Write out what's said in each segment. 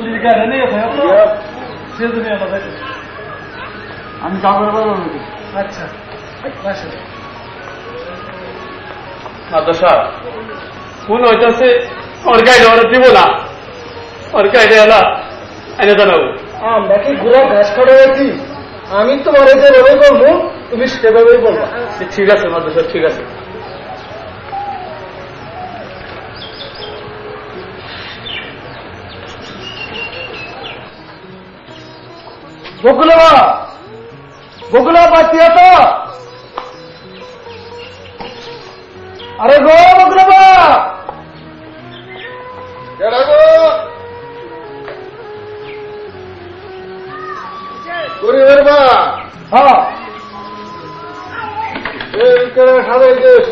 কলির গাড়ি নিয়ে গেছে সেজন্য আমরা যাইতে আমি যাবো আচ্ছা আসেন মাদ্রাস সাহেব কোন হইতেছে ওর গাইডে ওরা দিব না ওর গাইডে এলা এনে জানাবো আমরা কি ঘুরা ঘাস কাটা গেছি আমি তোমার যেভাবে করবো তুমি সেভাবেই বলবো ঠিক আছে মাদ্রাস সাহেব ঠিক আছে বকুলা বাচ্চা তো আরে গো বকুলা গরিবের বা হ্যাঁ সাজাই দেশ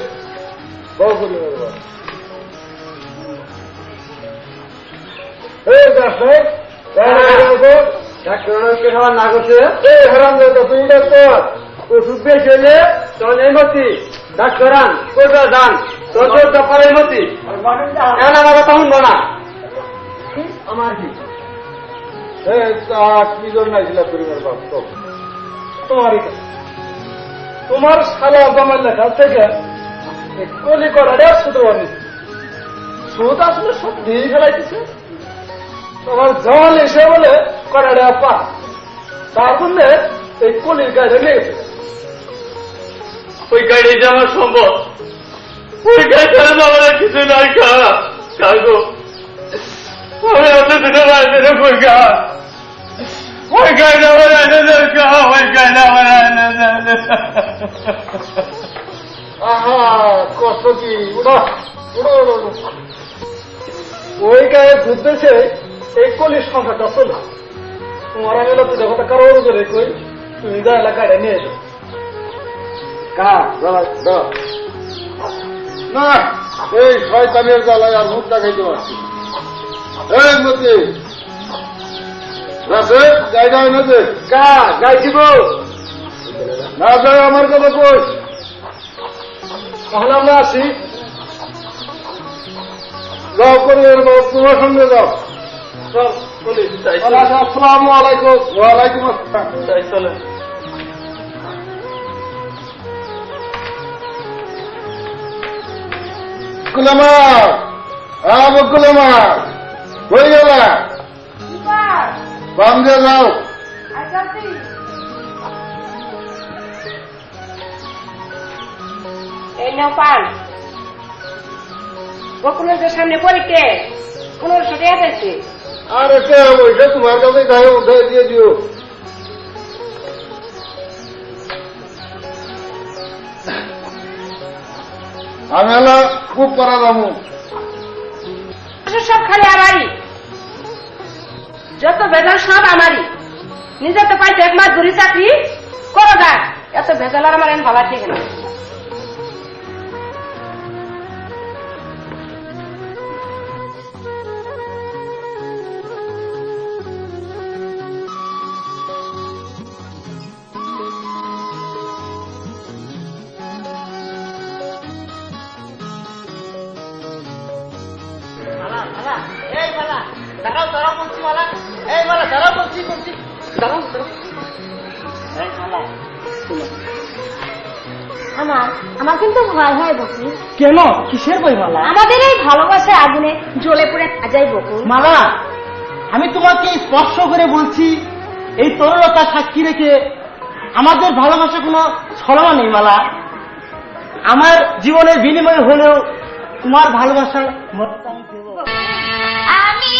বহু গরিবের বা এই ডাক্তার ডাক্তারকে খাবার না করছে এই হারাম তুমি ডাক্তার ওষুধ বেশি হলে তখন এই মতি ডাক্তার আন কোথায় যান তোর দফার এই মতি আমার কথা শুনবো না আমার কি কি জন্য ছিল পরিবার বাপ তোমারই তোমার সালা জমার লেখা থেকে কলি করাটা শুধু সুদ আসলে সব দিয়ে ফেলাইতেছে তোমার জল এসে বলে করাটা পা তার জন্য এই কলির গাড়ি নিয়ে গেছে ওই গাড়ি যাওয়া সম্ভব ওই গাড়ি ছাড়া যাওয়ার আর কিছু নাই কাগো আমি আপনার দিনে বাড়িতে কই গা ওই গাড়ি আমার এনে দরকার ওই গাড়ি আমার এনে আহা কষ্ট কি উড়ো উড়ো উড়ো ওই গায়ে ঘুরতেছে এই কলির সংখ্যাটা চলে তোমার আমি তুই কথা কারো করে কই তুমি যা এলাকায় নিয়ে এসো না এই শয়তানের গলায় আর মুখ দেখাইতে পারছি এই মতি রাসে গাই গাই না যে গাই দিব না যায় আমার কথা কই তাহলে আমরা আসি যাও করে তোমার সঙ্গে যাও চল কলি আসসালামু আলাইকুম ওয়ালাইকুম আসসালাম তাই চলে বকুলামার হ্যাঁ বকুলামার হয়ে গেল বাম দিয়ে যাও এই নাও পান বকুলের সামনে পরীক্ষে 1500 টাকা দিয়েছে আর একটা ওইটা তোমার কাছে গায়ে উঠে দিয়ে দিও আমি হলো খুব করা যাবো সব খালি আমারই যত ভেজাল সব আমারই নিজে তো পাইতে 1 মাস ধরে চাকরি করো যা এত ভেজাল আর আমার ভাবা ঠিক না আমার কিন্তু ভয় হয় বকুল। কেন কিসের বই মালা আমাদের এই ভালোবাসা আগুনে জ্বলে পড়ে যায় বকুল। মালা আমি তোমাকে স্পর্শ করে বলছি এই তরলতা সাক্ষী রেখে আমাদের ভালোবাসা কোনো ছলনা নেই মালা আমার জীবনের বিনিময় হলেও তোমার ভালোবাসার মতটা আমি দেব আমি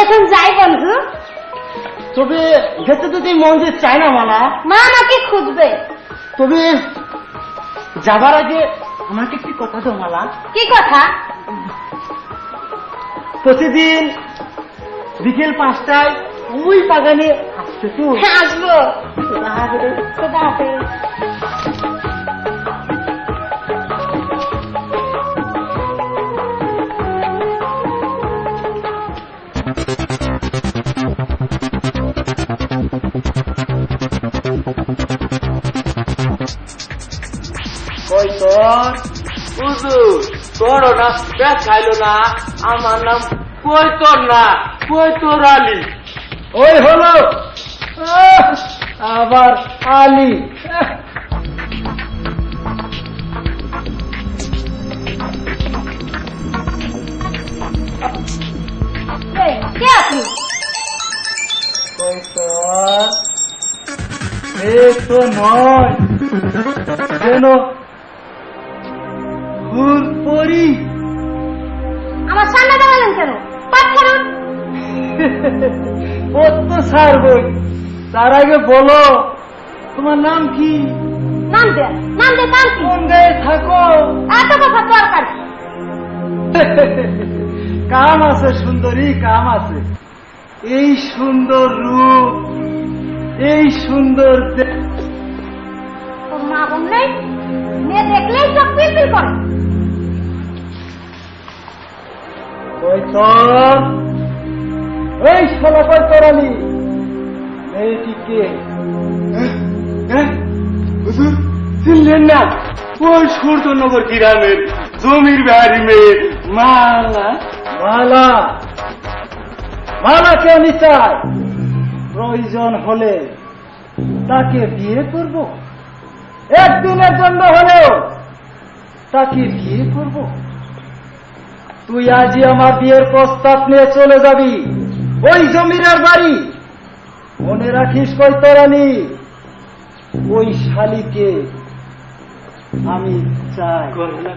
এখন যাই বন্ধু। তবে যেতে তো তুই মন যে চায় না মালা। মা আমাকে খুঁজবে। তবে যাবার আগে আমাকে একটি কথা দাও মালা। কি কথা? প্রতিদিন বিকেল 5টায় ওই বাগানে আসতে তো। আসবো। খোদা হাফেজ। তোর না পেট খাইলো না, আমার নাম কই তোর না, কই তোর আলী। ওই হলো আবার আলী। কে আপনি? তো নয় যেন ফুল পরি। আমার সামনে দাঁড়ালেন কেন? পাথরুন। তো ছাড়বই, তার আগে বলো তোমার নাম কি? নাম দে, নাম দে। কাম কি? কোন গায়ে থাকো? এত কথা দরকার। কাম আছে সুন্দরী, কাম আছে। এই সুন্দর রূপ, এই সুন্দর তোর মা বোন নেই? মেয়ে দেখলেই চোখ পিলপিল করে। এই শালা কই তোরালি মেয়েটি কে? চিনলেন না? ওই সূর্যনগর গ্রামের জমির বাড়ি মেয়ে মালা। মালা, মালাকে আমি চাই। প্রয়োজন হলে তাকে বিয়ে করব, একদিনের জন্য হলেও তাকে বিয়ে করব। তুই আজই আমার বিয়ের প্রস্তাব নিয়ে চলে যাবি ওই জমিদার বাড়ি। মনে রাখিস কই তোরানি, ওই শালিকে আমি চাই। করোনা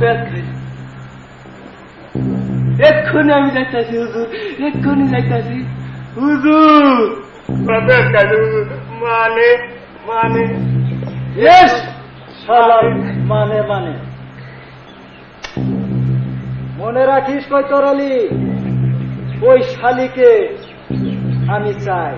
পেট খাই। এক্ষুনি আমি যাইতাছি হুজুর, এক্ষুনি যাইতাছি হুজুর। পেট খাইছে হুজুর। মানে মানে এস শালা, মানে মানে মনে রাখিস কই তোরালি, ওই শালিকে আমি চাই।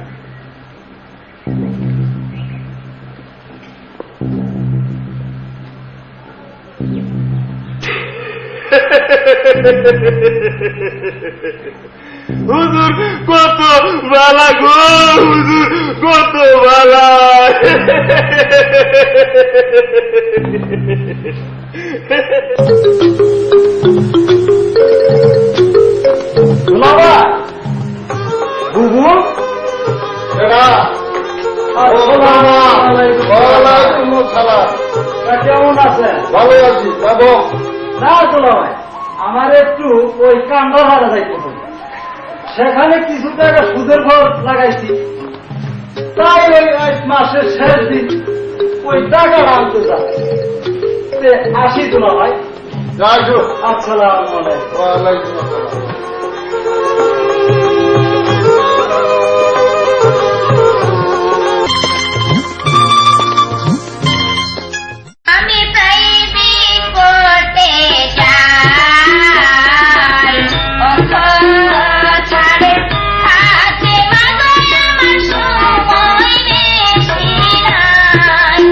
হুজুর কত বালা গো, হুজুর কত বালা। কেমন আছে? ভালো আছি বাবু। না চলো ভাই, আমার একটু ওই কান্ডার হারা যাইতে হবে। সেখানে কিছু টাকা সুদের ঘর লাগাইছি, তাই ওই মাসের শেষ দিন ওই টাকা আনতে যাবে। আসি তোলা ভাই। যাইছো? আসসালামু আলাইকুম। ওয়ালাইকুম আসসালাম। আমি প্রাইভেট করতে যাই, অথ ছাড়ে থাকে মাগো আমার সময় বেশি নাই।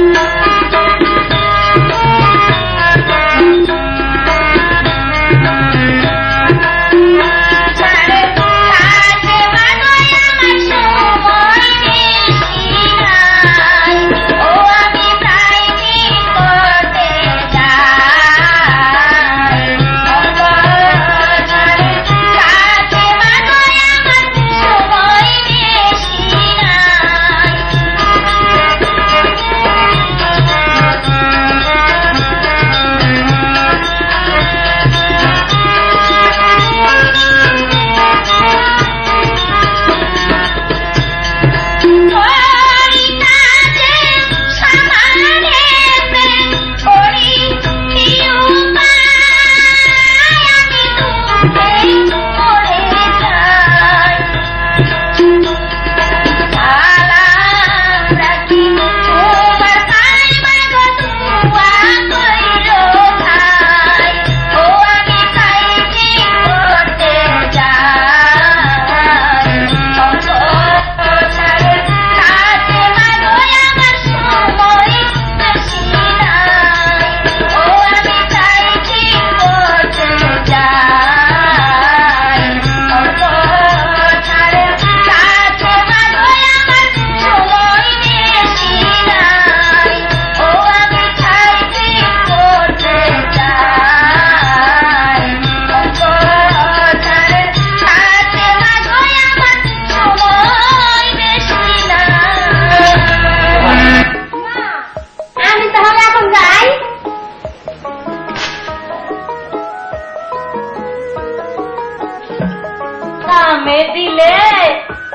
নামে দিলে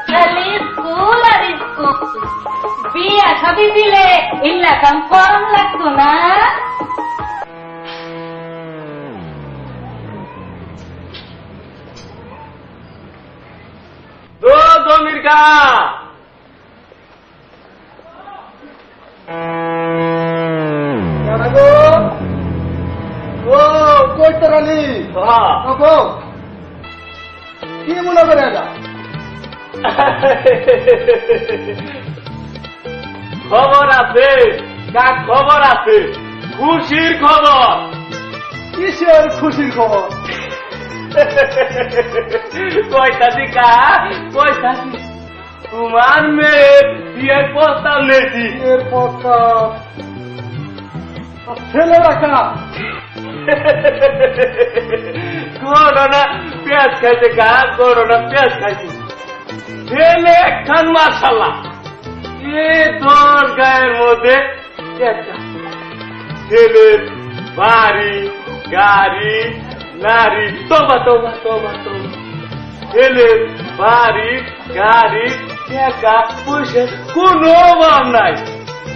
খালি স্কুল আর স্কুল, বিয়া সবই দিলে ইল্লা কাম কম লাগতো না। জমির গা ও কইতে রানি কি মনে করে এটা? খবর আছে কাক, খবর আছে, খুশির খবর। কিসের খুশির খবর? কয়টাছি কা কয়টাছি তোমার মেয়ের বিয়ের প্রস্তাব নেছি। এর প্রস্তাব ছেলে রাখা করোনা পেঁয়াজ খাইছে কা, করোনা পেঁয়াজ খাইছে। ছেলে একখান মাশাআল্লাহ, এ তোর গায়ের মধ্যে একটা ছেলের বাড়ি গাড়ি নারী, তোবা তোবা তোবা তোবা, ছেলের বাড়ি গাড়ি টাকা পয়সা কোনো অভাব নাই।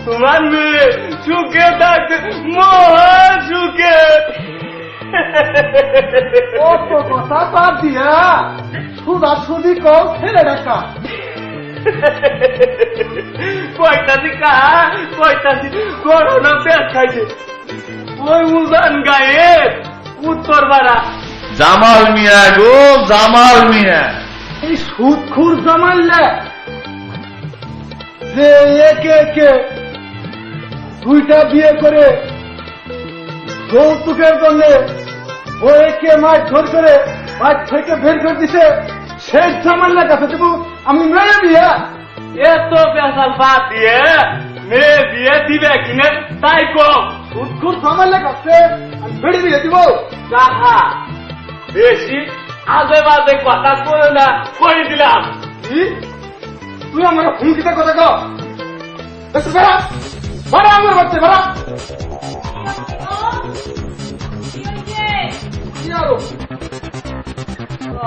তোমার মেয়ে সুখে থাকতে মহা সুখে। কত কথা বাদ দিয়া সুদা সুদি কম ছেলে রাখা। কয়টাছি কা কয়টাছি করোনা পেঁয়াজ খাইছে। ওই উজান গায়ে উত্তর পাড়া জামাল মিয়া গো, জামাল মিয়া। এই সুদখুর জামাইলে যে একে একে দুইটা বিয়ে করে যৌতুকের জন্য ও একে মাছ ধর করে মাছ থেকে বের করে দিছে, সেই জামাইলের কাছে দেবো আমি মেয়ে বিয়ে। এত পেশাল বাদ দিয়ে মেয়ে বিয়ে দিবে কিনে তাই কম। সুদখুর জামাইলের কাছে আমি বেড়ে বিয়ে দিব। কাহা বেশি আজে বাজে কথা করে না, করে দিলাম। কি? তুই আমার হুমকিতে কথা কও? একটু বেড়া বেড়া আমার বাচ্চা বেড়া। কি আরো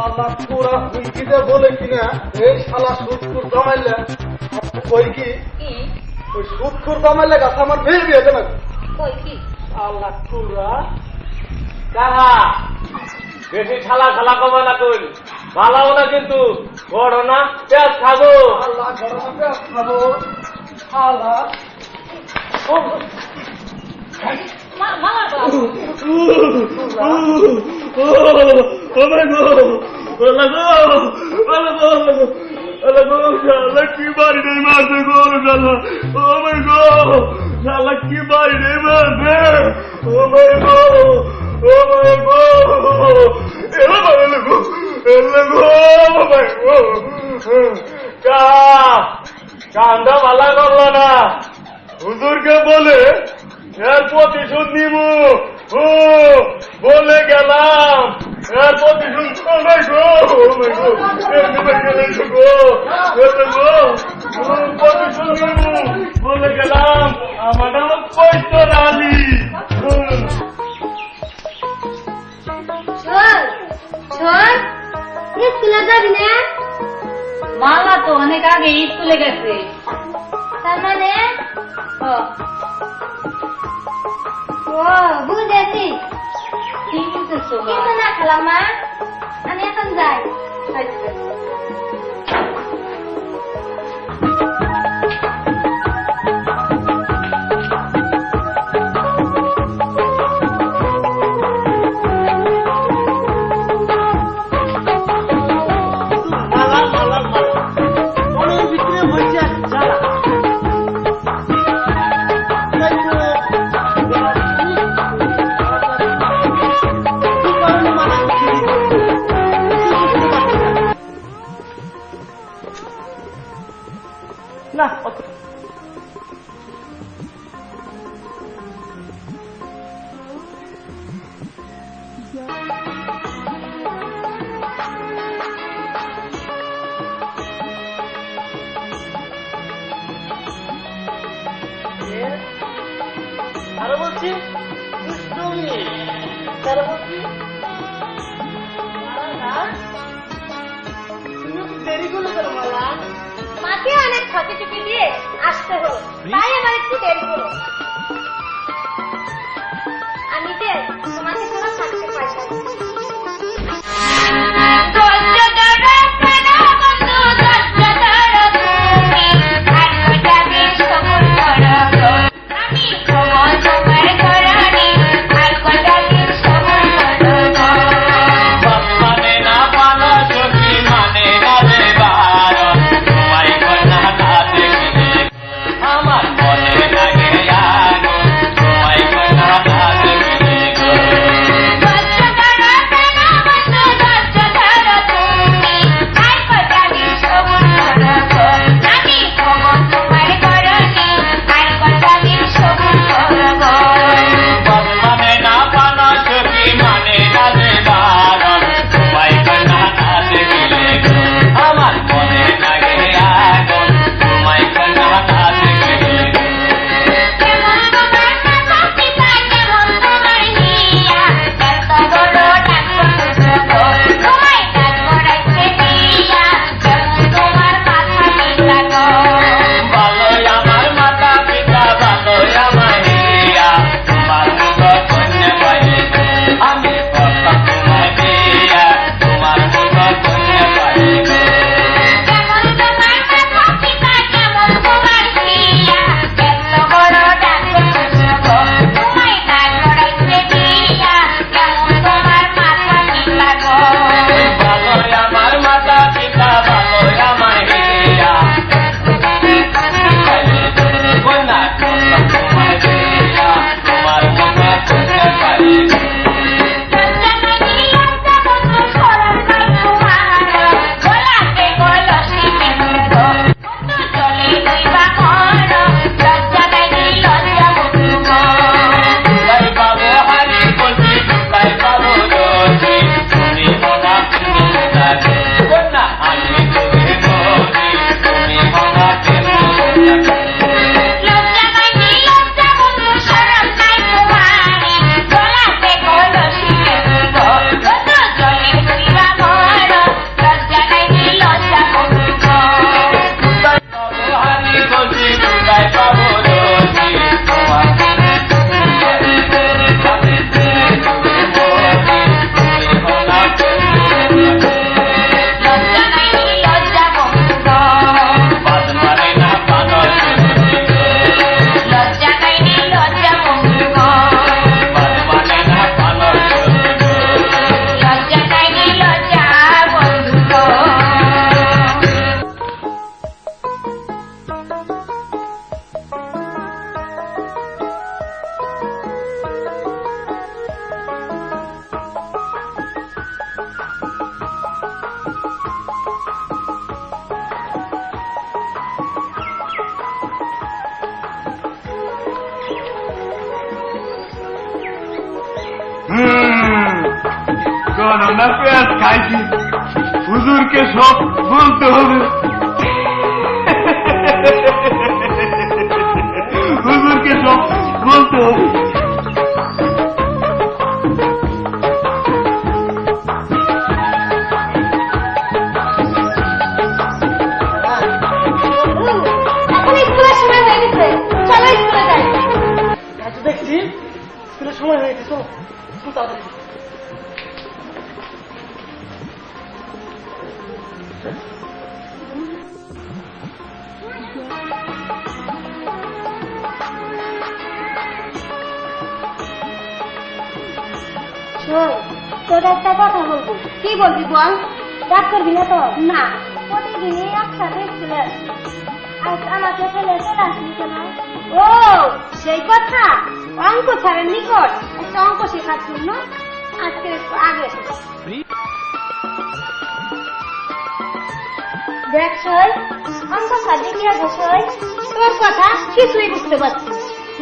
আল্লাহ পুরা হুমকিতে বলে কিনা এই শালা সুদখুর জামাইলে কই কি ওই সুদখুর জামাইলে গাছ আমার মেয়ে বিয়ে দেবে। আল্লাহ পুরা কাহা বেশি ছালা ছালা কবা না, তুই ভালাও না কিন্তু বড় না পেঁয়াজ খাবো। আল্লাহ ঘটনাকে খাবো শালা কি বাড়ি নেই মারবে গো শালা, ও মাই গো শালা কি বাড়ি নেই মারবে, ও মাই গো ও মাই গো এলা মারলে গো এলা গো ও মাই গো। কান্দা ভালা করলো না, হুজুরকে বলে এর প্রতিশোধ নিব। ও বলে গেলাম এর প্রতিশোধ করবে গো, প্রতিশোধ নিব বলে গেলাম। আমার নাম কইত রানী। স্কুলে যাবি না? মালা তো অনেক আগে স্কুলে গেছে। তার মানে ও বুঝেছি। ঠিক আছে কিন্তু না খেলাম মা, আমি এখন যাই। না আরো বলছি দুষ্টুমি, আরো বলছি দেরি করলো কেন মালা? মাকে অনেক ফাঁকি চুকি দিয়ে আসতে হলো, তাই আমার একটু দেরি হলো। আমি যে তোমাকে ছাড়া থাকতে পারছি না। আমরা পেঁয়াজ খাইছি, হুজুরকে সব বলতে হবে, হুজুরকে সব বলতে হবে। এখন স্কুলের সময় হয়ে গেছে, চলো স্কুলে যাই। দেখছি স্কুলের সময় হয়ে গেছে, চলো তাড়াতাড়ি। তোর একটা কথা বলবো। কি বলবি বল? রাগ করবি না তো? না, প্রতিদিনই একসাথে স্কুলে আসি, আজ আমাকে ফেলে চলে আসবি কেন? ও সেই কথা, অঙ্ক ছাড়ের নিকট একটা অঙ্ক শেখার জন্য আজকে একটু আগে এসেছি। দেখ সই, অঙ্ক ছাড়ি কি আছে সই? তোর কথা কিছুই বুঝতে পারছি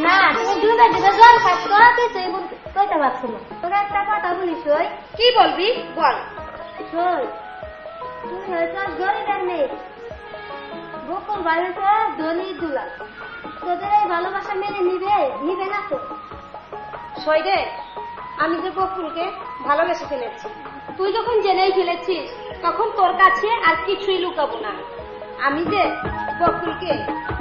না। তুমি দুধে দুধে জল খাচ্ছ, কিছুই কইতে পারছি না। তোর একটা কথা বলি সই। কি বলবি বল। সই, তুমি হয়তো গরিবের মেয়ে, বকুল ভাই হয়েছে ধনী দুলা, তোদের এই ভালোবাসা মেনে নিবে না তো? সই রে, আমি যে বকুলকে ভালোবেসে ফেলেছি, তুই যখন জেনেই ফেলেছিস তখন তোর কাছে আর কিছুই লুকাবো না। আমি যে বকুলকে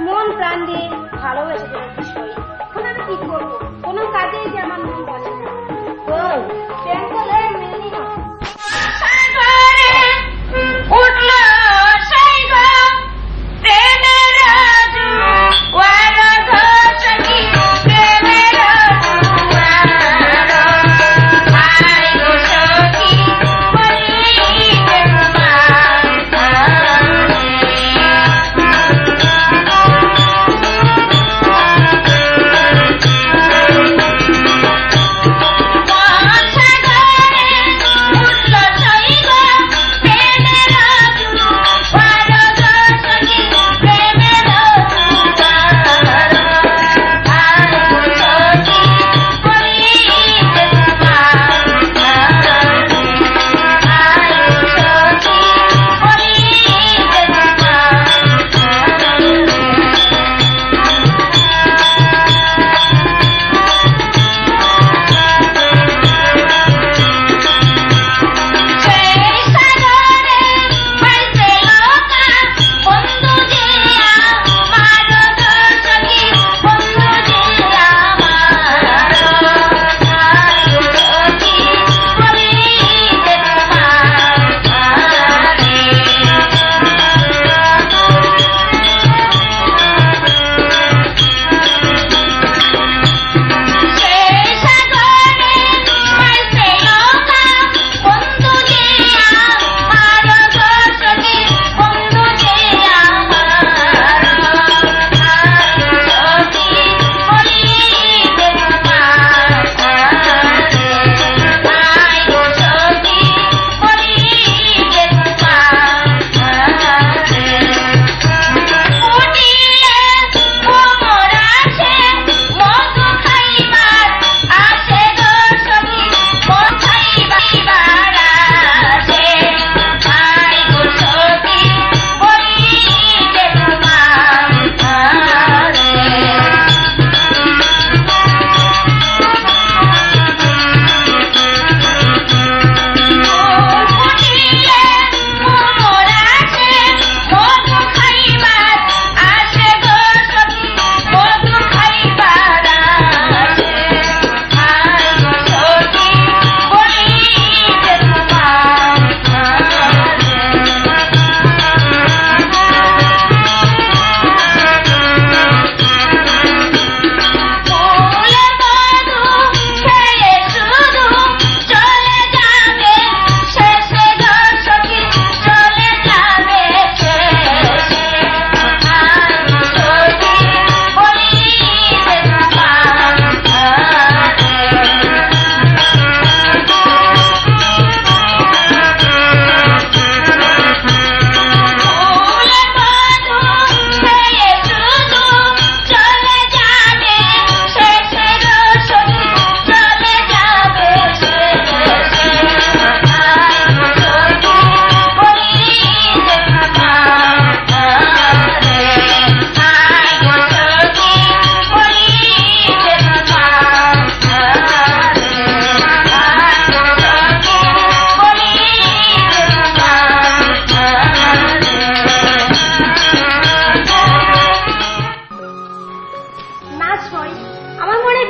মন প্রাণ দিয়ে ভালোবেসে ফেলেছি সই। এখন আমি কি করবো? কোনো কাজেই যে আমার মন বলে না। বল, প্রেম করলে মেনে না। উঠলো সেই গো প্রেমের রাজু ওয়ারগ সখী প্রেমের আই গো সখী বলিতে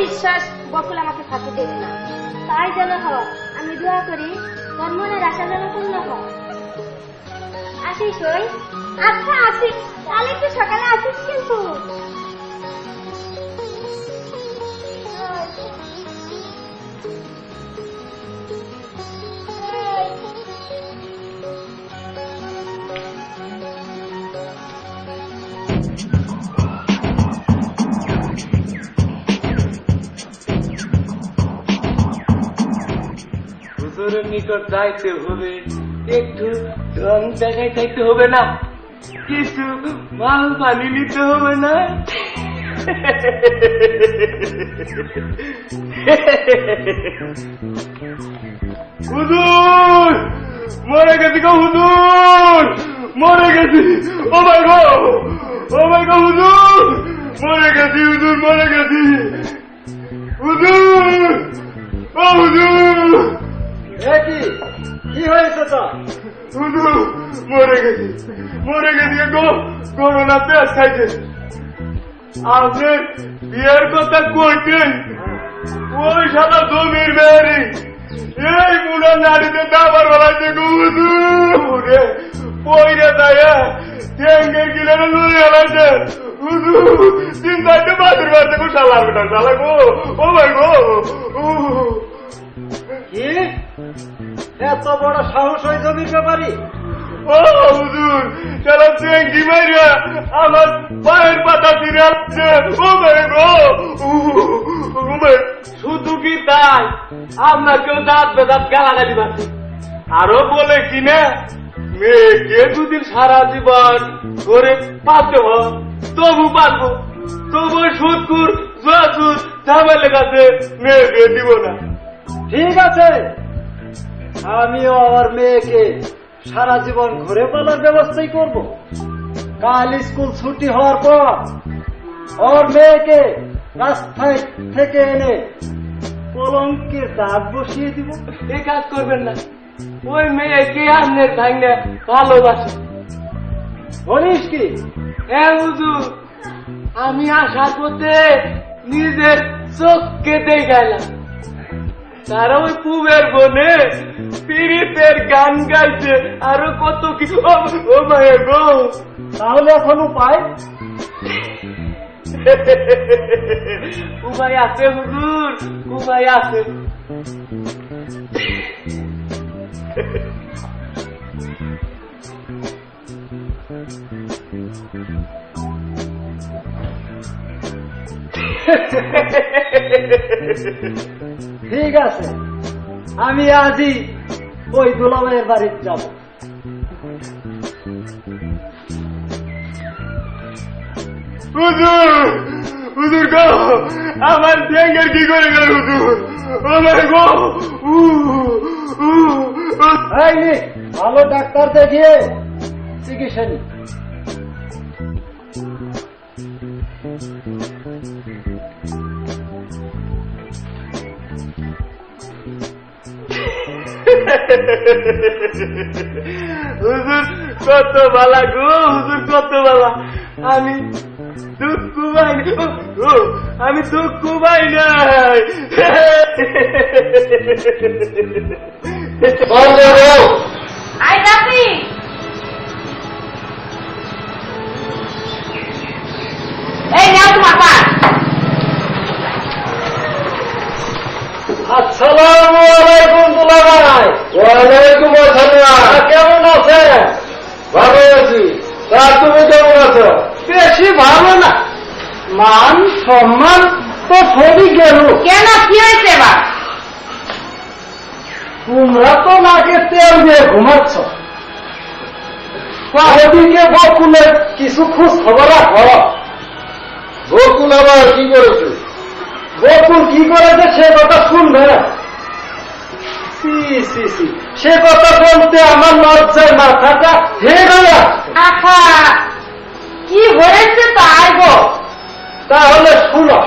বিশ্বাস বকুল আমাকে ফাঁকি দেবে না। তাই যেন হয়, আমি দোয়া করি তোর মনের আশা যেন পূর্ণ হয়। আসিস ওই? আচ্ছা আসিস, তাহলে একটু সকালে আসিস কিন্তু। হুজুরের নিকট যাইতে হবে, একটু রং জায়গায় যাইতে হবে না, কিছু মাল পানি নিতে হবে না। হুজুর মরে গেছি গো, হুজুর মরে গেছি। ও মাই গড, ও মাই গড, হুজুর মরে গেছি, হুজুর মরে গেছি। হুজুর, ও হুজুর কি হয়েছে তো? হুজুর মরে গেছি গো, করোনা পেট খাইছে। আপনি বিয়ের কথা কইতেন, ওই সাদা জমির মেয়েরি এই বুড়া নারীতে দাবার বেলাইছে গো হুজুর, পইরে দেয় ট্যাঙ্কের কিনারে লড়ে বেলাইছে হুজুর। 3-4টে বাদুর বাড়ছে গো, শালার বেটা শালা গো, ও ভাই গো। কি এত বড় সাহস ওই জমির ব্যাপারী? ও হুজুর, শালা ট্যাঙ্কি মাইরা আমার পায়ের পাতা ফিরে আসছে, ও ভাই গো। শুধু কি তাই, আপনাকেও দাঁত বেদাত গালাগালি পাচ্ছে। আরো বলে কিনা মেয়েকে যদি সারা জীবন করে পাতে হয় তবু পারবো, তবু সুদকুর জুয়াচুর ঝামেলে কাছে মেয়ে বিয়ে দিব না। ঠিক আছে, আমিও আমার মেয়েকে সারা জীবন ঘুরে পালার ব্যবস্থাই করব। কাল স্কুল ছুটি হওয়ার পর ওর মেয়েকে রাস্তায় থেকে এনে কলঙ্কের দাগ বসিয়ে দিব। এই কাজ করবেন না, ওই মেয়েকে আপনার ভাঙনা ভালোবাসে। বলিস কি? হ্যাঁ হুজুর, আমি আসার পথে নিজের চোখকে দেখাইলাম তারা ওই পুবের বনে পীড়িতের গান গাইছে, আরো কত কিছু। ও মায়ের গো, তাহলে এখন উপায়? উপায় আছে হুজুর, উপায় আছে। ঠিক আছে, আমি আজই ওই দুলাভাইয়ের বাড়িতে যাব। হুজুর, হুজুর গো, আমার ঠ্যাঙ্গের কি করে গেল হুজুর, ও মায়ের গো। এই নে, ভালো ডাক্তার দেখিয়ে চিকিৎসা নি। হুজুর কত বালা গো, হুজুর কত বালা। আমি দুঃখ পাই না, আমি দুঃখ পাই নাই। আই রাফি, এই নাও তোমার পান। আসসালামু আলাইকুম দুলাভাই। ওয়ালাইকুম আসসালাম। কেমন আছেন? ভালো আছি, তা তুমি কেমন আছো? বেশি ভালো না, মান সম্মান তো সবই গেল। কেন, কি হয়েছে এবার? তোমরা তো নাকে তেল দিয়ে ঘুমাচ্ছ, ওদিকে বকুলের কিছু খোঁজ খবর রাখো। বকুল আবার কি করেছে? বকুল কি করেছে সে কথা শুনবে না। সে কথা বলতে আমার লজ্জায় মাথাটা হেরে যাচ্ছে। আহা, কি হয়েছে তাই গো? তাহলে শুনো,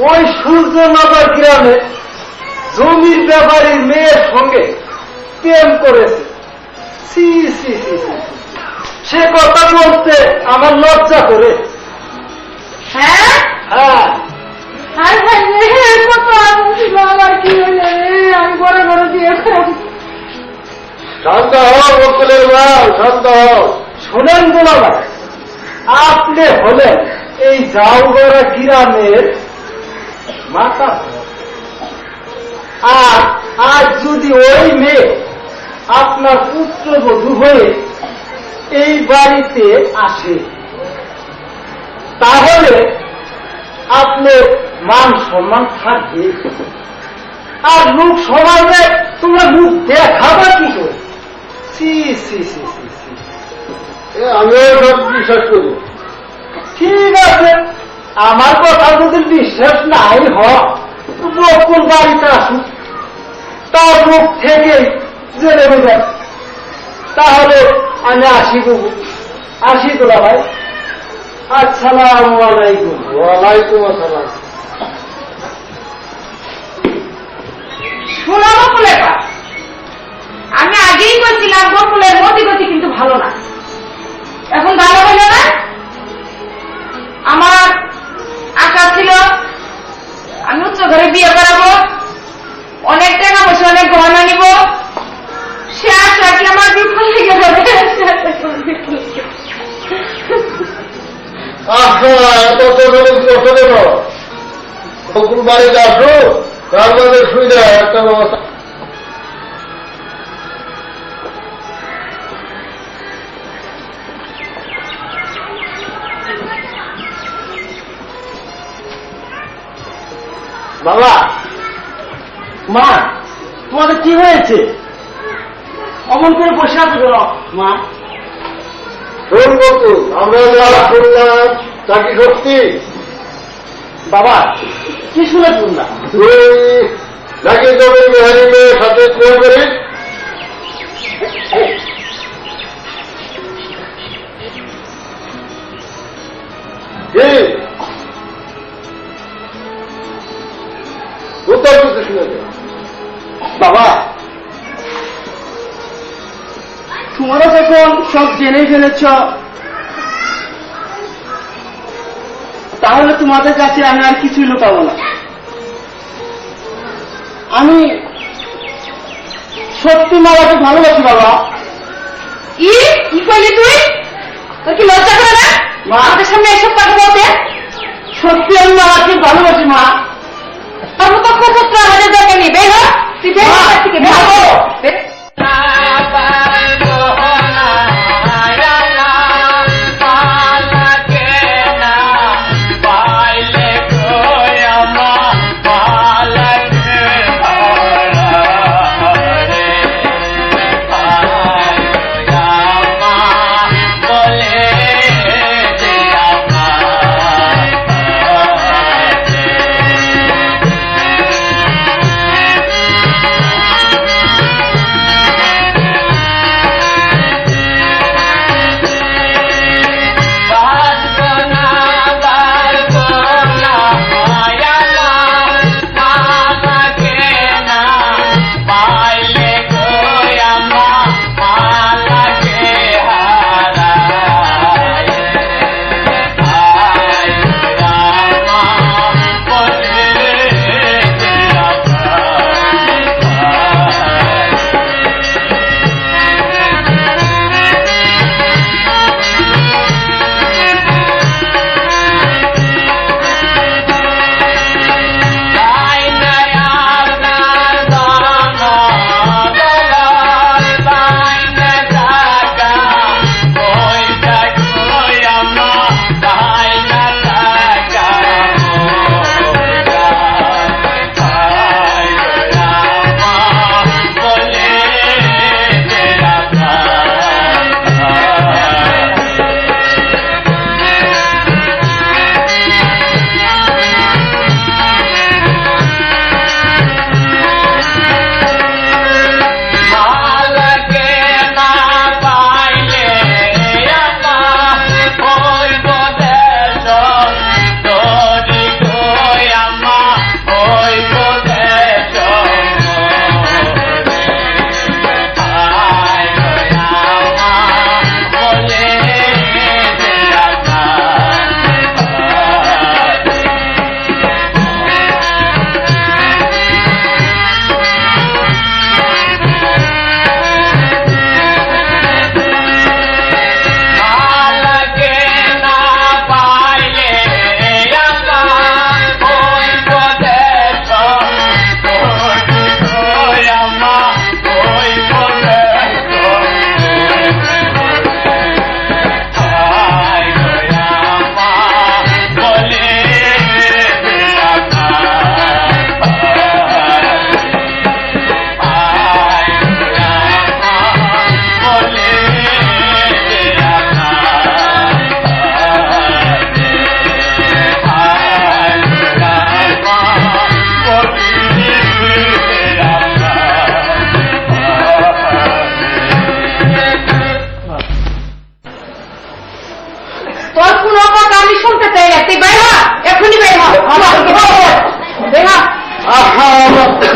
ওই সূর্যনগর গ্রামে জমির ব্যাপারীর মেয়ের সঙ্গে প্রেম করেছে। সি সি সি সি, সে কথা বলতে আমার লজ্জা করে। হ্যাঁ, হ্যাঁ, হাই হাই রে, কত আনন্দ আমার কি হলে আমি বড় বড় দিয়ে শান্ত হও বকুলের মা, শান্ত হও। শোনেন দুলাভাই, আপনি হলেন এই জাউগড়া গ্রামের মাতা, আর আজ যদি ওই মেয়ে আপনার পুত্রবধূ হয়ে এই বাড়িতে আসে, তাহলে আপনার মান সম্মান থাকবে। আর লোক সমাজে তোমরা মুখ দেখাবা কি করে? সি সি সি সি সি। আমিও সব বিশ্বাস করি। ঠিক আছে, আমার কথা যদি বিশ্বাস নাই হয়, বকুল বাড়িতে আসুক, তার মুখ থেকে জেনে নেবেন। তাহলে আমি আসি বাবু, আসি তোলা ভাই। আসসালামু আলাইকুম। ওয়ালাইকুম আসসালাম। শোনাবো বলে দেখলাম বকুলের মতি গতি কিন্তু ভালো না। এখন ভালো হইল না? আমার আশা ছিল আমি উচ্চ ঘরে বিয়ে করাবো, অনেক টাকা পয়সা, অনেক গহনা নিব। সে আশা কি আমার বিফল হয়ে যাবে? এত কেন বকুল বাড়িতে আসো, তার মধ্যে সুবিধা একটা ব্যবস্থা। বাবা, মা, তোমাদের কি হয়েছে? অমন করে বসে আছো কেন মা? শোন বকুল, আমরা যা শুনলাম তা কি সত্যি? বাবা, কি শুনে শুনলাম? তুই নাকি তবে বিহারি মেয়ের সাথে প্রেম করিস? কি উত্তর করতে শুনেছে? বাবা, তোমরা যখন সব জেনে ফেলেছ, তাহলে তোমাদের কাছে আমি আর কিছুই লুকাবো না। আমি সত্যি মালাকে ভালোবাসি বাবা। কি করলি তুই? তোর কি লজ্জা করে না মা, আমাদের সামনে এসব কথা বলতে? সত্যি আমি মালাকে ভালোবাসি মা। সর্বপক্ষপুত্র আমাদের দরকার নেই। বের হ, তুই বের হ বাড়ি থেকে, বের হ। বের।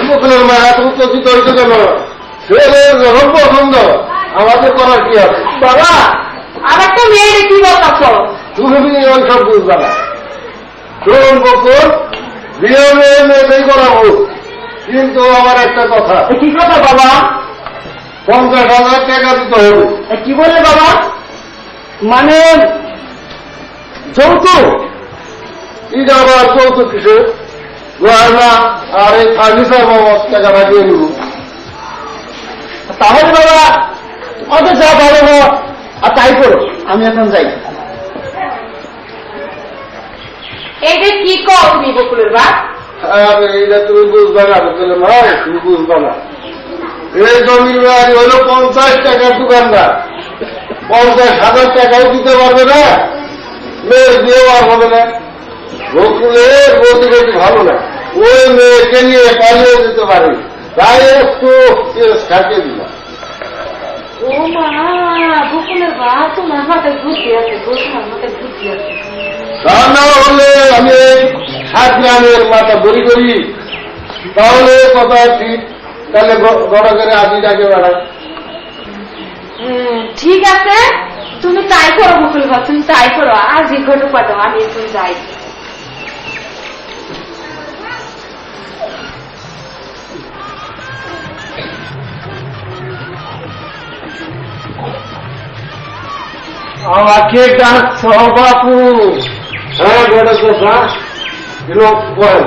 বকুলের মা এত উত্তেজিত হইতে গেল, সে যখন পছন্দ আমাদের করার কি আছে? বাবা আর একটা মেয়ের কি বলতাছ? তুমি সব বুঝবা না। শোন বকুল, বিয়ে মেয়েই করাবো, কিন্তু আমার একটা কথা। কি কথা বাবা? 50,000 টাকা দিতে হবে। কি বললে বাবা? মানে যৌতুক? এটা আবার যৌতুক কিসে? গয়না আর এই ফার্নিচার বাবদ টাকাটা দিয়ে নিব। তাহলে বাবা অত যা ভালো আর তাই করো, আমি এখন যাই। এইটা কি কও তুমি বকুলের বাপ? আর এইটা তুমি বুঝবা না, ভাই তুমি বুঝবা না। এই জমির বাড়ি হলো 50 টাকার দোকানদার, 50,000 টাকাও দিতে পারবে না, মেয়ের বিয়েও আর হবে না। বকুলের বলতে বেশি ভালো না, ওই মেয়েকে নিয়ে পালিয়ে যেতে পারে, তাই একটু ছাড়িয়ে দিলাম। ও মা, বকুলের বাপ তোমার মাথায় বুদ্ধি আছে, তোমার মাথায় বুদ্ধি আছে। তা না হলে আমি 7 গ্রামের মাথা বড়ি করি, তাহলে কথা ঠিক। তাহলে বড় করে আদিটাকে বাড়ায়। ঠিক আছে, তুমি তাই করো বকুল বাপ, তুমি তাই করো। আর যে ঘটু পাঠাও, আমি এখন যাই। আমাকে ডাকছ বাপু? হ্যাঁ বড় কথা বল।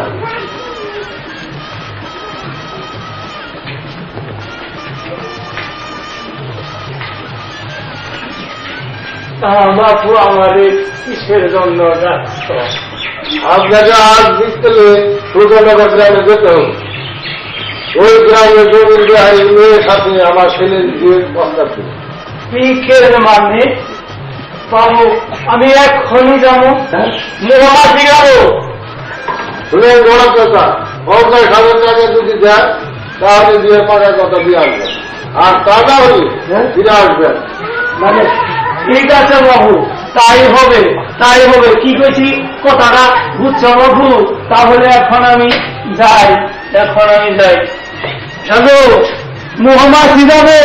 বাপু আমার কিসের জন্য ডাকছ? আপনাকে আজ বিকেলে সুজনগর গ্রামে যেতে হবে। ওই গ্রামে জমির বিহারী মেয়ের সাথে আমার ছেলের বিয়ের প্রস্তাব ছিল। কিসের মানে? বাবু আমি এখনই যাবো, মোহাম্মদ যাবো। শুনেন বড় কথা, 50,000 টাকা যদি দেন তাহলে বিয়ে করার কথা দিয়ে আসবেন, আর তা না হলে ফিরে আসবেন। মানে ঠিক আছে বাবু, তাই হবে, তাই হবে। কি কইছি কথাটা বুঝছো বাবু? তাহলে এখন আমি যাই, এখন আমি যাই। যাবো মোহাম্মদ যাবো।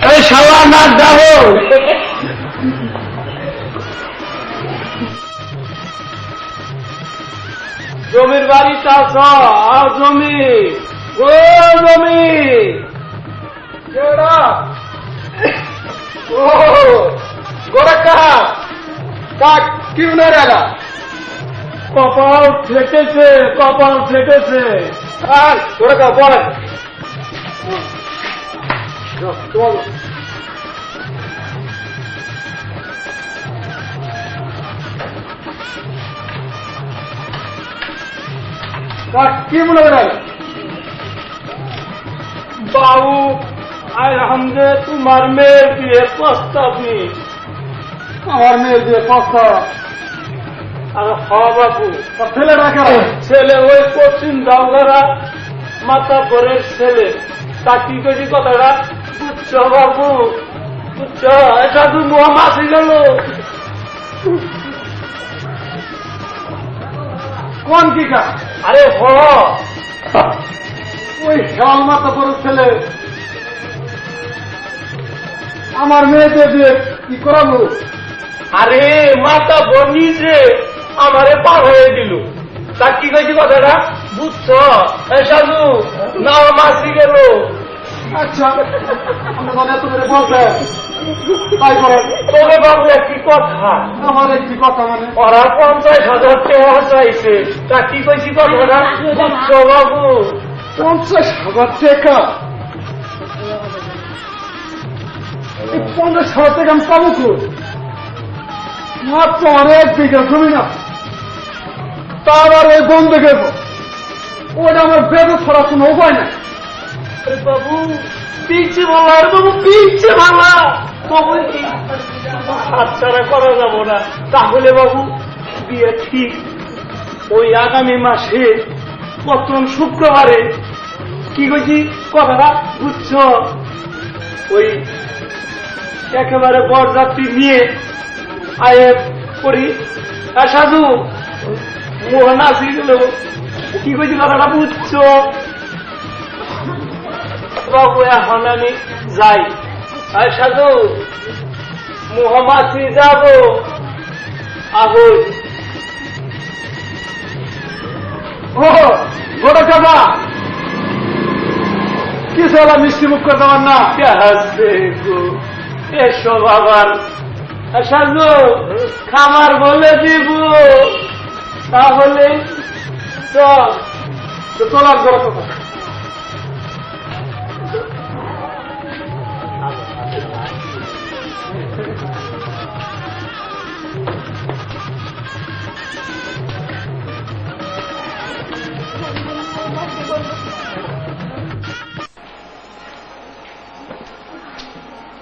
এই শালা নাচ যাবো। জমির বাড়ি চাষ, জমি, ও জমি, ও গোরক্ষা কাক কি উনার এলা কপাল ফেটেছে, কপাল ফেটেছে। আর গোরক্ষা বল কাক কি মনে করেন? বাবু আলহামদে তোমার মেয়ের বিয়ে প্রস্তাব নি। আমার মেয়ের বিয়ে প্রস্তাব? আর হ বাবু, ছেলে রাখা ছেলে ওই পশ্চিম দাওগারা মাথা পরের ছেলে। তা কি করি কথাটা বুঝছ বাবু? বুঝছ? এটা তো মোয়া মাসি গেল। কোন কি কা? আরে হ, ওই শাল মাথা পরের ছেলে আমার মেয়েদের বিয়ে কি করাবো? আরে মাথা বনি যে আমারে পার হয়ে দিল। তা কি কইছি কথাটা বুঝছ? সাধু না মাসি গেল। আচ্ছা মানে তুমি বলছেন তাই করেন। তবে বাবু একটি কথা, আমার একটি কথা মানে ওরা 50,000 টাকা চাইছে। তা কি কইছি কথাটা বুঝছ বাবু? 50,000 টাকা? এই 50,000 টাকা আমি পাবো তো? মাত্র আর 1 বিঘা জমি না, তা আবার ওই বন্ধ গেব, ওটা আমার বেঁধে ছড়া কোনো উপায় নাই। আরে বাবু পিছে ভালো, আর বাবু পিছে ভালো, তবে কি হাতছাড়া করা যাব না। তাহলে বাবু বিয়ে ঠিক ওই আগামী মাসে প্রথম শুক্রবারে। কি কইছি কথাটা বুঝছ? ওই একেবারে বরযাত্রী নিয়ে আয়ে করি। আর সাধু মোহন আসি গেল কি কইছি কথাটা বুঝছো? বাবু এখন আমি যাই। আর সাধু মোহাম্মদ যাবো আগুন। ও গোটা চাপা কি সালা মিষ্টি মুখ করে দেওয়ার না? এসব আবার সাধু খামার বলে দিব তাহলে চলার গড় কথা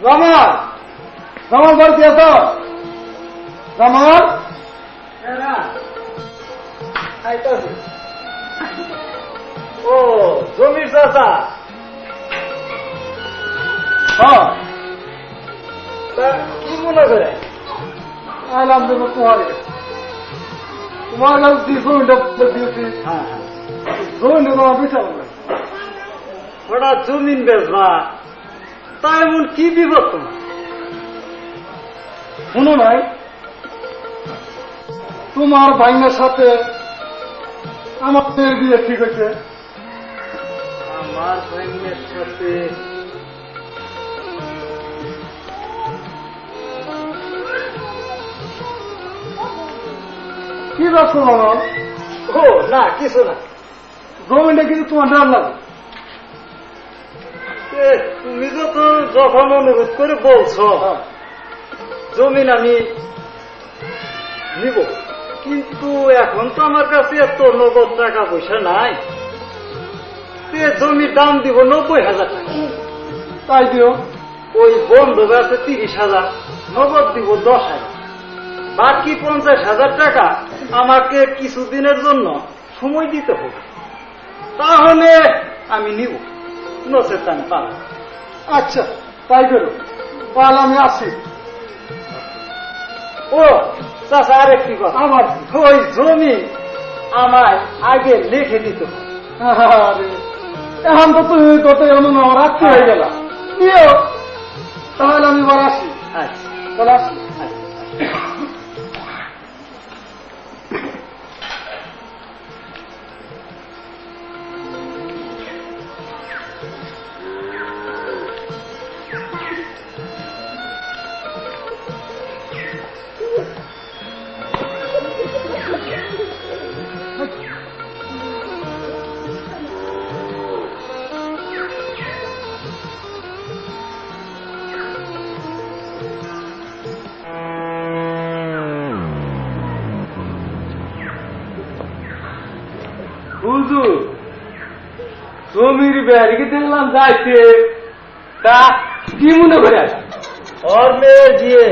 রমন রমন বাড়িতে আছো? রমন ও জমির চাচা, হ্যাঁ তা কি মনে করে? আলহামদুলিল্লাহ তোমার কাছে জমিটা দিয়েছি, জমিটা তোমার বিচার হঠাৎ জমিন বেচবা, তা এমন কি বিপদ তোমার? শুনো নাই তোমার ভাইনের সাথে আমার মেয়ের বিয়ে ঠিক হয়েছে। আমার ভাইয়ের সাথে কি ব্যবসা রমন? ও না কিছু না। জমিটা কিন্তু তোমার ডাল লাগে। তুমি যখন অনুরোধ করে বলছো জমিন আমি নিব, কিন্তু এখন তো আমার কাছে এত নগদ টাকা পয়সা নাই। জমির দাম দিব 90,000 টাকা। তাই দিও। ওই বন্ধক আছে 30,000, নগদ দিব 10,000, বাকি 50,000 টাকা আমাকে কিছুদিনের জন্য সময় দিতে হবে, তাহলে আমি নিব, নচেত আমি পাবো। আচ্ছা তাই করো, তাহলে আমি আসি। ও চাচা আর একটি কথা, আমার ওই জমি আমায় আগে লিখে দিতে হবে। আরে, এখন তো তুমি কত এমন আমার আত্মীয় হয়ে গেল, দিও তাহলে আমি এবার আসি। আচ্ছা তাহলে আসি। হুজুর জমির ব্যারিকে দেখলাম যাইতে, তা কি মনে করে? ওর মেয়ে দিয়ে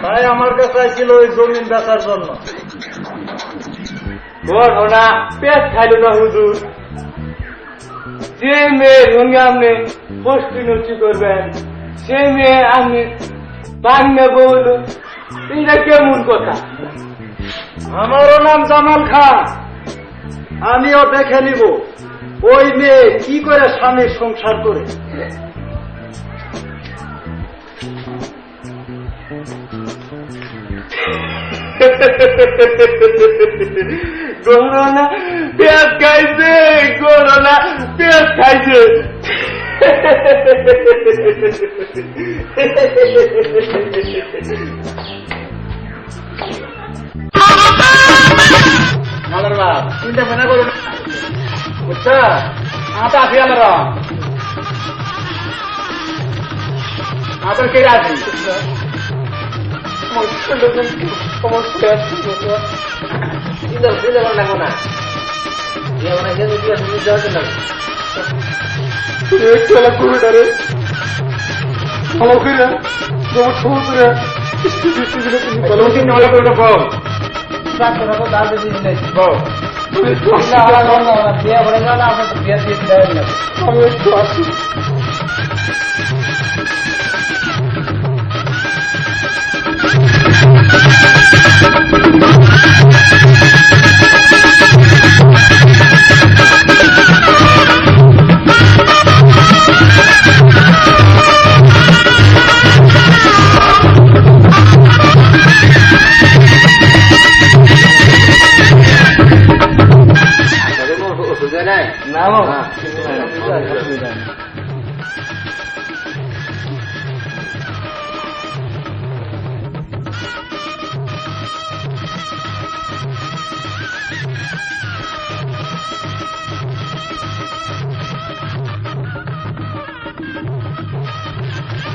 তাই আমার কাছে ছিল ওই জমিন বেচার জন্য। ঘটনা পেট খাইল না হুজুর। যে মেয়ের সঙ্গে আপনি বস্তি নষ্টি করবেন, সে মেয়ে আপনি বাংলা বল, এটা কেমন কথা? আমারও নাম জামাল খান, আমিও দেখে নিব ওই মেয়ে কি করে স্বামীর সংসার করে। করোনা পেঁয়াজ খাইছে, করোনা পেঁয়াজ খাইছে। মালার বাপ চিন্তা ভাবনা করো না, বুঝছো? আতা আছি আমরা, আবার কে আছি ভালো করে তোমার সময় করে আমি একটু আসি।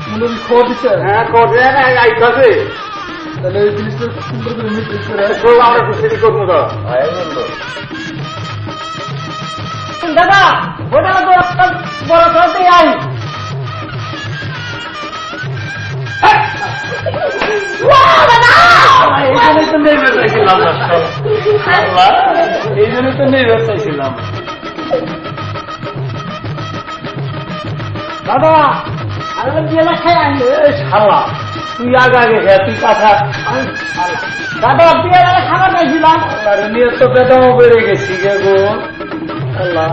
মুরব্বী খবর দিচ্ছে হ্যাঁ করবে আইতাছে তাহলে এই জিনিসটা সুন্দর করে মিটিং করে আমরা খুশি করবো তো দাদা ওটা তো বড় করতে আই এই জন্যই তো নেবে চাইছিলাম এই জন্যই তো নেবে চাইছিলাম দাদা আমি বিয়েলা খাই আনি শালা তুই আগে আগে খেয়ে তুই কাঁথা দাদা বিয়েলা খাবার খাইছিলাম আরে নিয়ে তো বেদমও বেড়ে গেছি গে গো আল্লাহ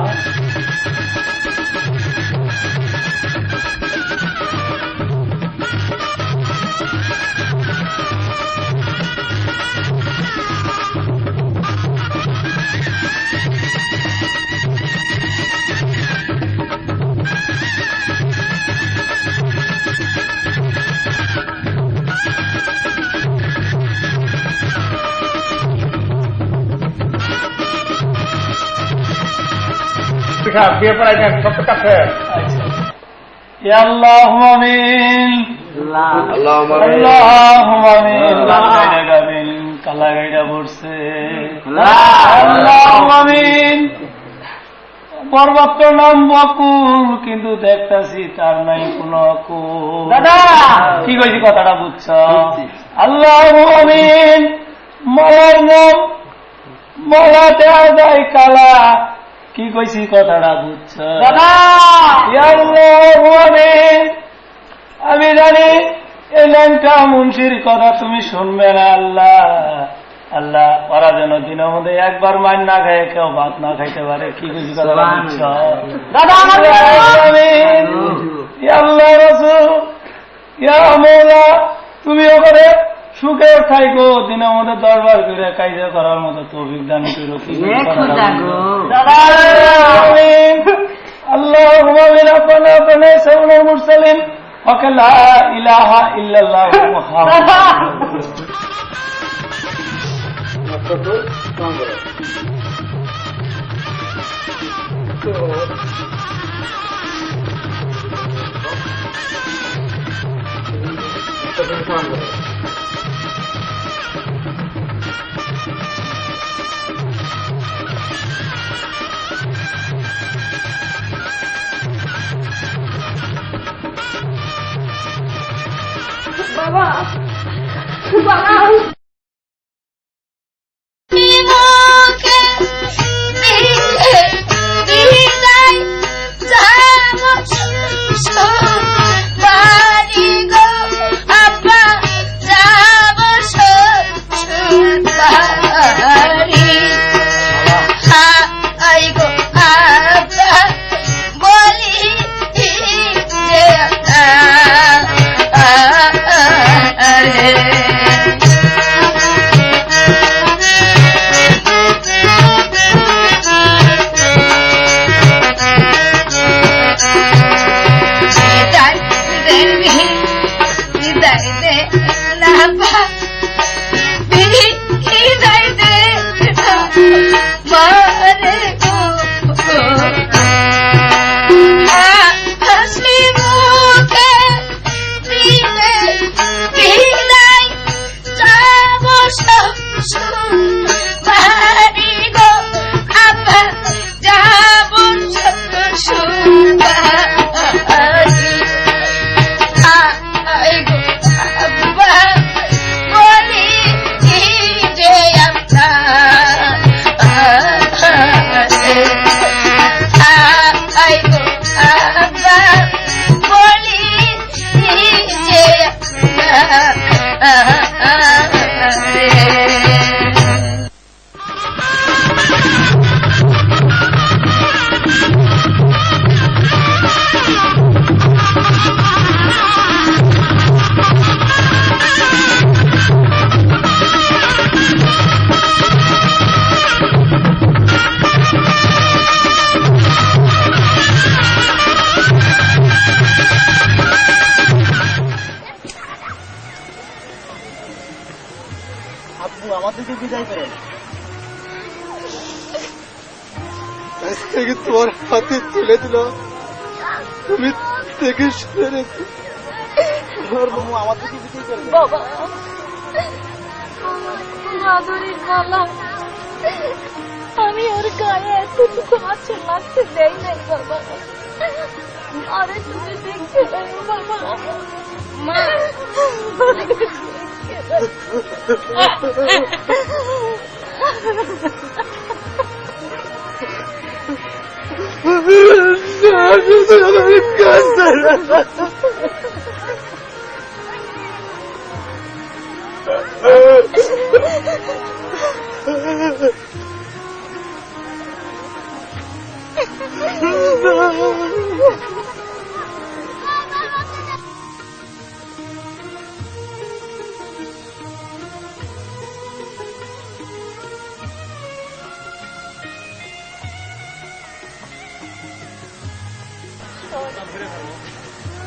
বিয়ে পড়াই দেন সব কাছে আল্লাহুম্মা আমিন আল্লাহুম্মা আমিন গাবিন কালা গাইডা পড়ছে আল্লাহুম্মা আমিন পর্বতের নাম বকুল কিন্তু দেখতাছি তার নাই কোন অকুল দাদা কি কইছি কথাটা বুঝছ আল্লাহুম্মা আমিন মলার নাম মলা দেওয়া যায় কালা কি কইছি কথাটা বুঝছ দাদা আমি জানি এই লাইনটা মুন্সির কথা তুমি শুনবে না আল্লাহ আল্লাহ ওরা যেন দিনের মধ্যে একবার মার না খায় কেউ ভাত না খাইতে পারে কি কইছি কথাটা বুঝছ দাদা আল্লাহ রাসূল ইয়া মওলা তুমি ওখানে সুখে থাইকো দিনের মধ্যে দরবার করে কায়দা করার মতো তৌফিক দান করো কি আল্লাহুম্মা মিন আপনা আপনা সাউনাল মুরসালিন ওয়া লা ইলাহা ইল্লাল্লাহ মুহাম্মাদুর বাবা বাবা বিদায় করেন। আজকে তোমার হাতে তুলে দিল, তুমি দেখে শুনে রেখো। আমার দিকে বিদায় করেন। বাবা মাধুরীর মালা আমি ওর গায়ে এতটুকু আঁচল লাগতে দেই নাই বাবা। আরে তুমি দেখতে পারো বাবা। মা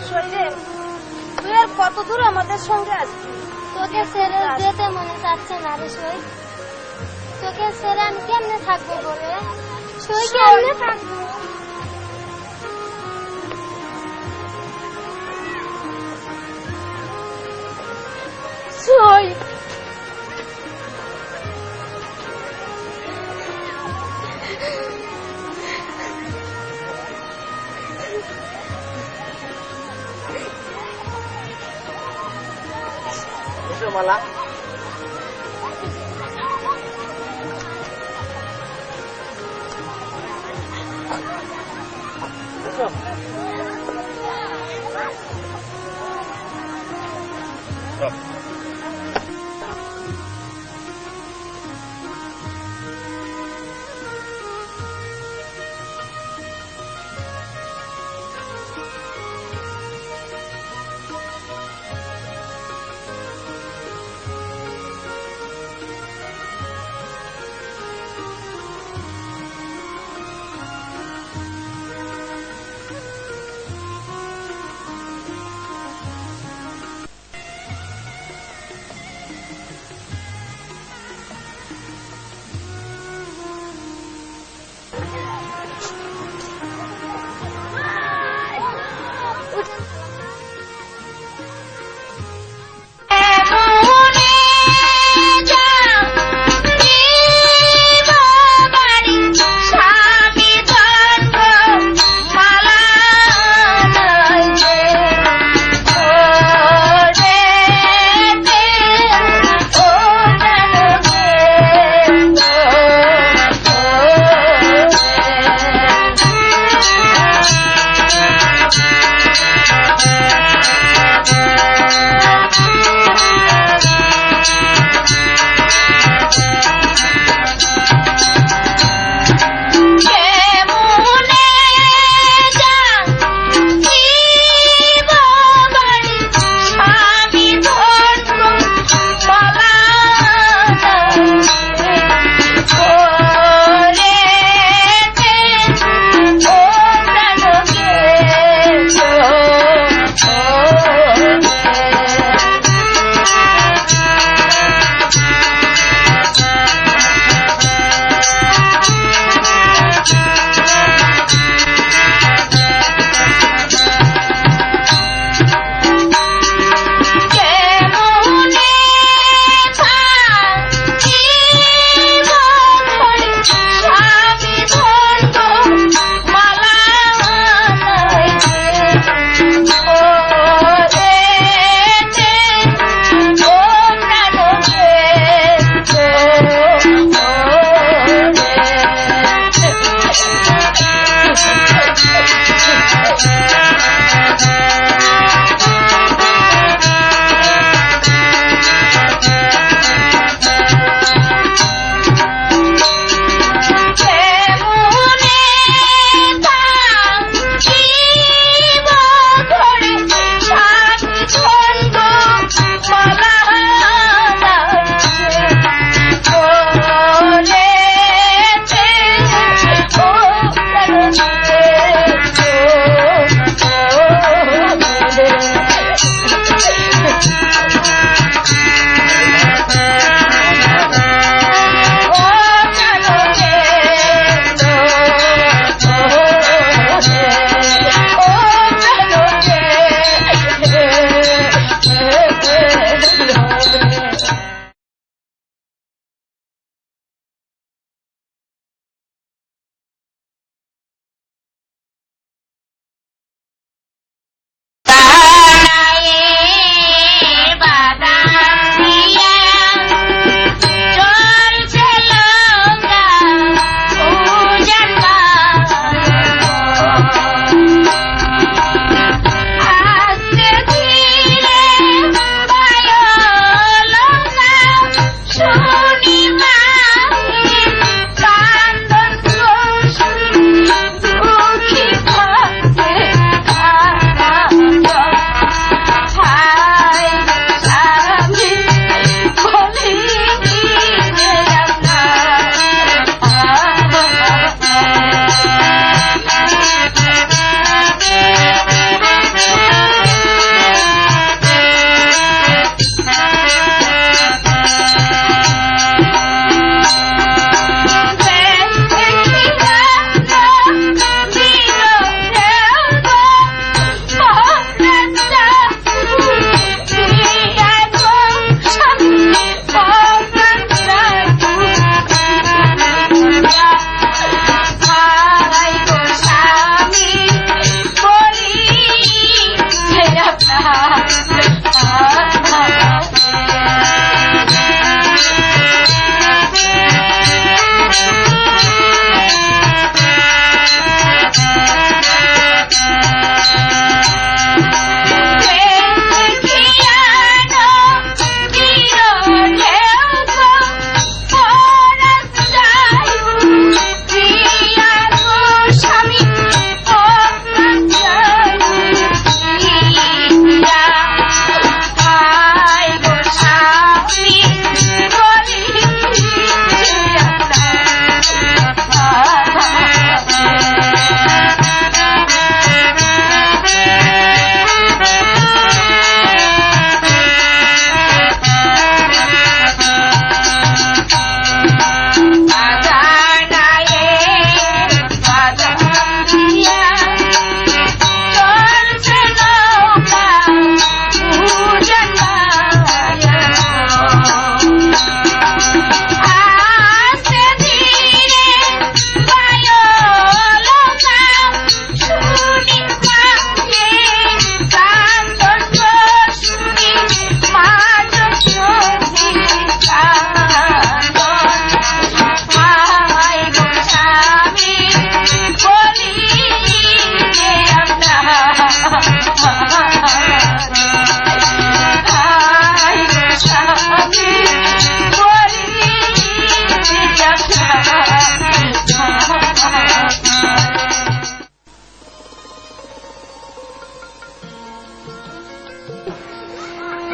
শৈলেন, তুই আর কত দূর আমাদের সঙ্গে আসবি? তোকে ছেড়ে যেতে মনে চাচ্ছে না রে সই। তোকে ছেড়ে আমি কেমনে থাকবো বলে? সই কেমনে থাকবো? সই মালা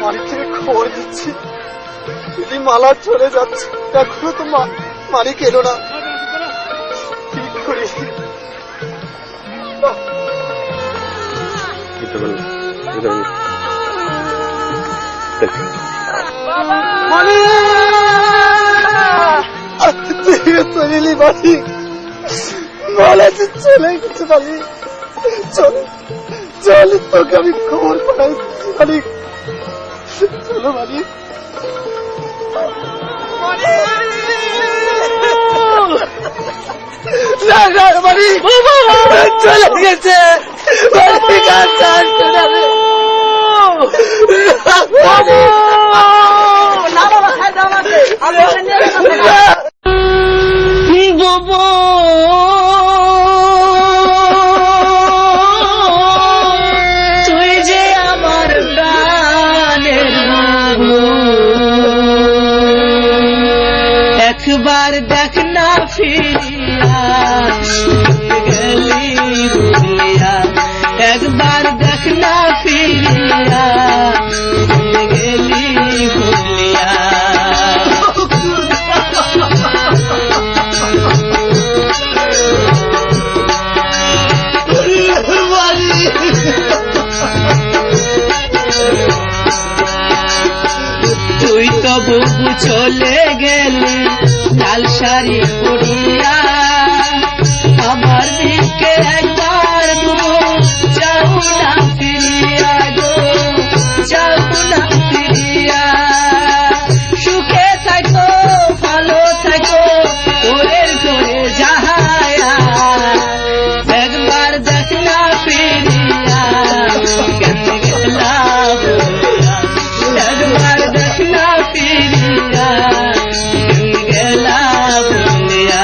মালিক থেকে খবর দিচ্ছি যদি মালা চলে যাচ্ছে, এখনো তো মালিক এলো না, ঠিক করি। চলিলি মালিক, মালা চলে গেছে মালিক। চলো চল, তোকে আমি খবর পাঠাই মালিক। চলো মালিক। চলে গেছে তুই যে আমার প্রাণের একবার দেখ না ফিরিয়া গেলি ভুলিয়া, একবার দেখ না ফিরিয়া গেলি ভুলিয়া। তুই তো বুবু চলে গেলি লাল শাড়ি পরিয়া, আমার দিকে একবার যাও না ফিরিয়া গো, যাও না ফিরিয়া। সুখে থাকো ভালো থাকো করে করে যাহায়া, একবার দেখ না ফিরিয়া কেন গেলা বলিয়া, একবার দেখ না ফিরিয়া কেন গেলা বলিয়া।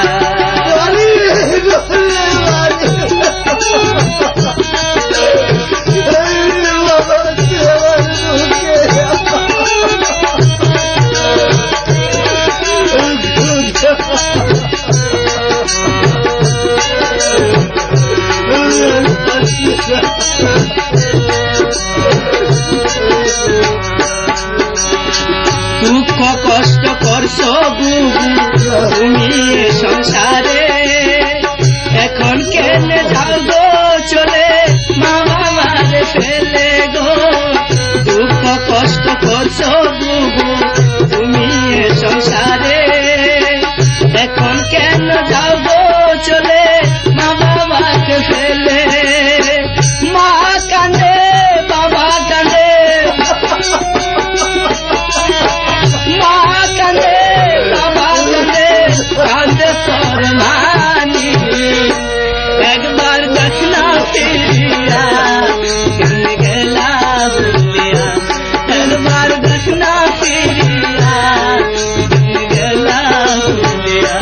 দুঃখ কষ্ট করছো বুবু তুমি এ সংসারে, এখন কেন যাও গো চলে মা বাবারে ফেলে গো। দুঃখ কষ্ট করছো বুবু তুমি এ সংসারে, এখন কেন যাও গো চলে মা বাবাকে ফেলে। মা কান্দে বাবা কান্দে, মা কান্দে বাবা কান্দে, কান্দে তোর মানি, একবার দেখ না ফিরিয়া কেন গেলা ভুলিয়া, একবার দেখ না ফিরিয়া কেন গেলা ভুলিয়া।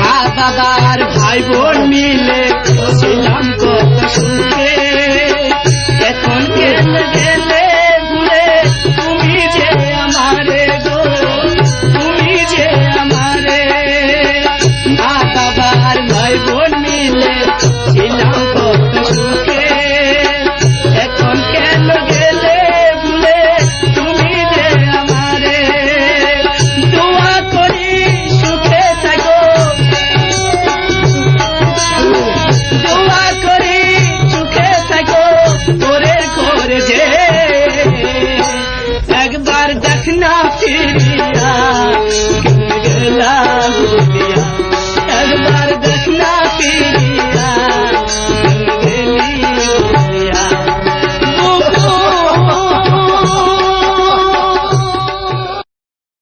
মা বাবার ভাই বোন মিলে ছিলাম কত সুখে, এখন কেন গেলে ভুলে তুমি যে আমারে গো, তুমি যে আমারে। মা বাবার ভাই বোন মিলে ছিলাম কত সুখে, এখন কেন গেলে ভুলে তুমি যে আমারে। দোয়া করি সুখে থাকো, দোয়া করি সুখে থাকো করে করে যে, একবার দেখ না ফিরিয়া